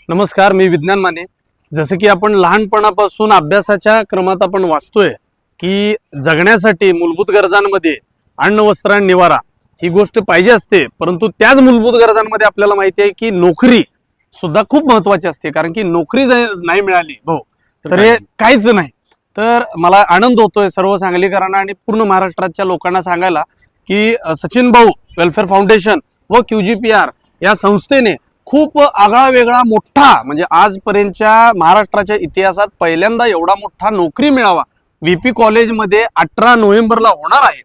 नमस्कार, मी विज्ञान माने. जसं की आपण लहानपणापासून अभ्यासाच्या क्रमात आपण वाचतोय की जगण्यासाठी मूलभूत गरजांमध्ये अन्न, वस्त्र आणि निवारा ही गोष्ट पाहिजे असते, परंतु त्याच मूलभूत गरजांमध्ये आपल्याला माहिती आहे की नोकरी सुद्धा खूप महत्त्वाची असते. कारण की नोकरी नाही मिळाली भाऊ तर हे काहीच नाही. तर मला आनंद होतोय सर्व सांगलीकरांना आणि पूर्ण महाराष्ट्राच्या लोकांना सांगायला की सचिन भाऊ वेलफेअर फाउंडेशन व QGPR या संस्थेने खूप आगळा वेगळा मोठा, म्हणजे आजपर्यंतच्या महाराष्ट्राच्या इतिहासात पहिल्यांदा एवढा मोठा नोकरी मेळावा VP कॉलेजमध्ये 18 नोव्हेंबरला होणार आहे.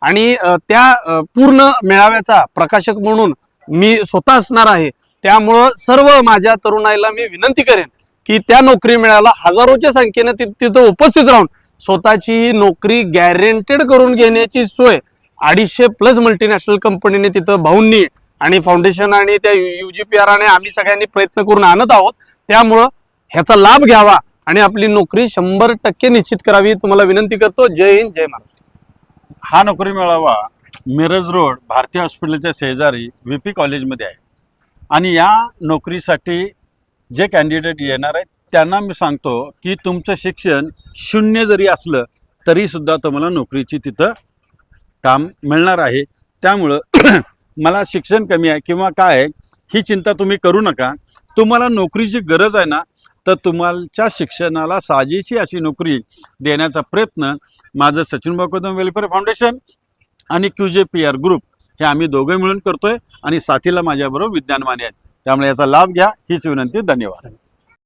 आणि त्या पूर्ण मेळाव्याचा प्रकाशक म्हणून मी स्वतः असणार आहे. त्यामुळं सर्व माझ्या तरुणाईला मी विनंती करेन की त्या नोकरी मेळाव्याला हजारोच्या संख्येने तिथं उपस्थित राहून स्वतःची ही नोकरी गॅरंटेड करून घेण्याची सोय 250+ मल्टीनॅशनल कंपनीने तिथं भाऊंनी आणि फाउंडेशन आणि त्या UGPR आणि आम्ही सगळ्यांनी प्रयत्न करून आणत आहोत. त्यामुळं ह्याचा लाभ घ्यावा आणि आपली नोकरी 100% निश्चित करावी. तुम्हाला विनंती करतो. जय हिंद, जय महाराष्ट्र. हा नोकरी मेळावा मिरज रोड भारतीय हॉस्पिटलच्या शेजारी VP कॉलेजमध्ये आहे. आणि या नोकरीसाठी जे कॅन्डिडेट येणार आहेत त्यांना मी सांगतो की तुमचं शिक्षण 0 जरी असलं तरीसुद्धा तुम्हाला नोकरीची तिथं काम मिळणार आहे. त्यामुळं मला शिक्षण कमी आहे किंवा काय आहे ही चिंता तुम्ही करू नका. तुम्हाला नोकरीची गरज आहे ना, तर तुम्हाच्या शिक्षणाला साजेशी अशी नोकरी देण्याचा प्रयत्न माझं सचिन भाऊ कदम वेलफेअर फाउंडेशन आणि QGPR ग्रुप हे आम्ही दोघे मिळून करतोय. आणि साथीला माझ्याबरोबर विज्ञान माने आहेत. त्यामुळे याचा लाभ घ्या हीच विनंती. धन्यवाद.